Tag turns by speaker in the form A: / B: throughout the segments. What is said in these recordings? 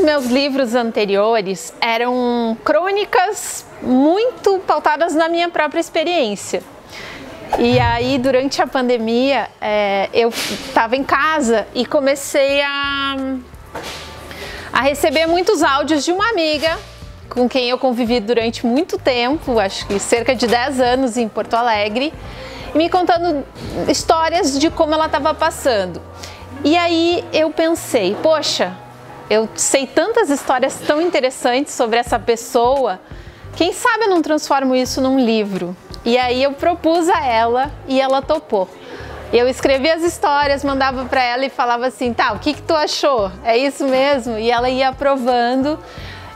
A: meus livros anteriores eram crônicas muito pautadas na minha própria experiência. E aí, durante a pandemia, eu estava em casa e comecei a receber muitos áudios de uma amiga com quem eu convivi durante muito tempo, acho que cerca de 10 anos em Porto Alegre, me contando histórias de como ela estava passando. E aí eu pensei, poxa, eu sei tantas histórias tão interessantes sobre essa pessoa, quem sabe eu não transformo isso num livro? E aí eu propus a ela e ela topou. Eu escrevia as histórias, mandava para ela e falava assim, tá, o que tu achou? É isso mesmo? E ela ia aprovando.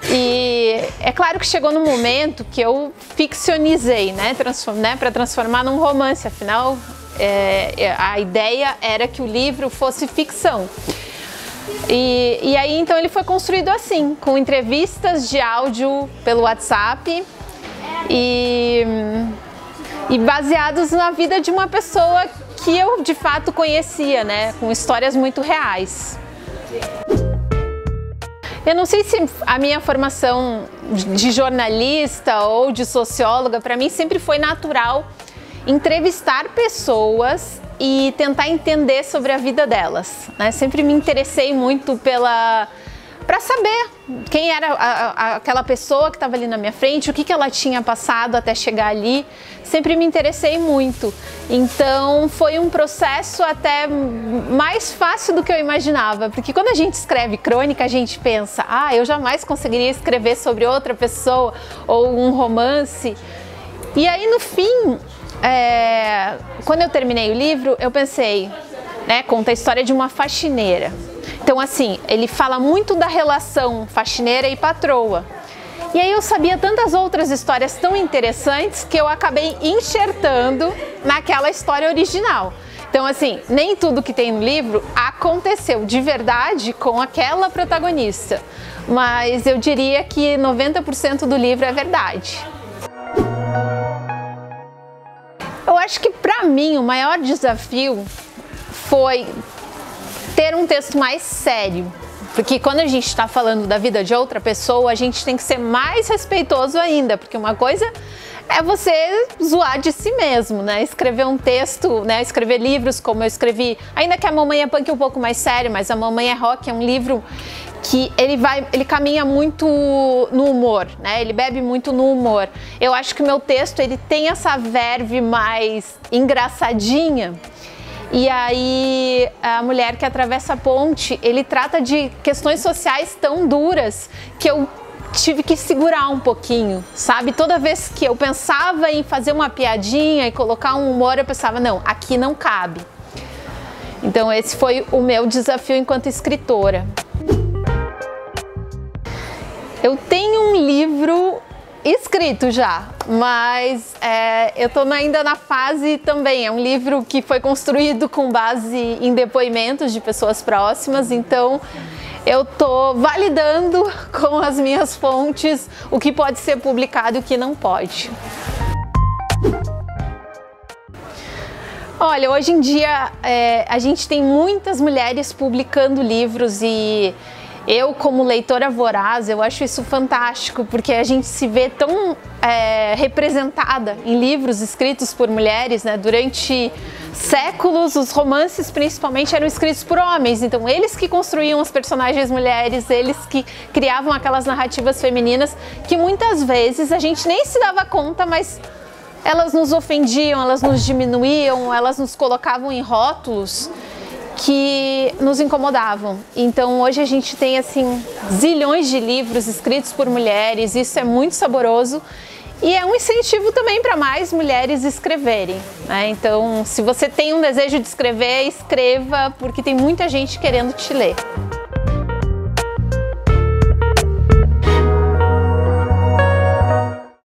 A: E é claro que chegou no momento que eu ficcionizei, né, para transformar num romance, afinal a ideia era que o livro fosse ficção. E aí então ele foi construído assim, com entrevistas de áudio pelo WhatsApp e baseados na vida de uma pessoa que eu de fato conhecia, né, com histórias muito reais. Eu não sei se a minha formação de jornalista ou de socióloga, para mim sempre foi natural entrevistar pessoas e tentar entender sobre a vida delas, né? Sempre me interessei muito para saber quem era aquela pessoa que estava ali na minha frente, o que ela tinha passado até chegar ali. Sempre me interessei muito. Então foi um processo até mais fácil do que eu imaginava, porque quando a gente escreve crônica, a gente pensa, ah, eu jamais conseguiria escrever sobre outra pessoa ou um romance. E aí no fim, quando eu terminei o livro, eu pensei, né, conta a história de uma faxineira. Então assim, ele fala muito da relação faxineira e patroa. E aí eu sabia tantas outras histórias tão interessantes que eu acabei enxertando naquela história original. Então assim, nem tudo que tem no livro aconteceu de verdade com aquela protagonista, mas eu diria que 90% do livro é verdade. Eu acho que para mim o maior desafio foi ter um texto mais sério, porque quando a gente está falando da vida de outra pessoa, a gente tem que ser mais respeitoso ainda, porque uma coisa é você zoar de si mesmo, né? Escrever um texto, né? Escrever livros como eu escrevi, ainda que a Mamãe é Punk é um pouco mais sério, mas a Mamãe é Rock é um livro que ele caminha muito no humor, né? Ele bebe muito no humor. Eu acho que o meu texto ele tem essa verve mais engraçadinha. E aí a mulher que atravessa a ponte, ele trata de questões sociais tão duras que eu tive que segurar um pouquinho, sabe? Toda vez que eu pensava em fazer uma piadinha e colocar um humor, eu pensava, não, aqui não cabe. Então esse foi o meu desafio enquanto escritora. Eu tenho um livro escrito já, mas eu estou ainda na fase também, é um livro que foi construído com base em depoimentos de pessoas próximas, então eu estou validando com as minhas fontes o que pode ser publicado e o que não pode. Olha, hoje em dia a gente tem muitas mulheres publicando livros e eu, como leitora voraz, eu acho isso fantástico, porque a gente se vê tão representada em livros escritos por mulheres, né? Durante séculos, os romances principalmente eram escritos por homens, então eles que construíam as personagens mulheres, eles que criavam aquelas narrativas femininas que muitas vezes a gente nem se dava conta, mas elas nos ofendiam, elas nos diminuíam, elas nos colocavam em rótulos que nos incomodavam. Então hoje a gente tem assim zilhões de livros escritos por mulheres, isso é muito saboroso e é um incentivo também para mais mulheres escreverem, né? Então se você tem um desejo de escrever, escreva, porque tem muita gente querendo te ler.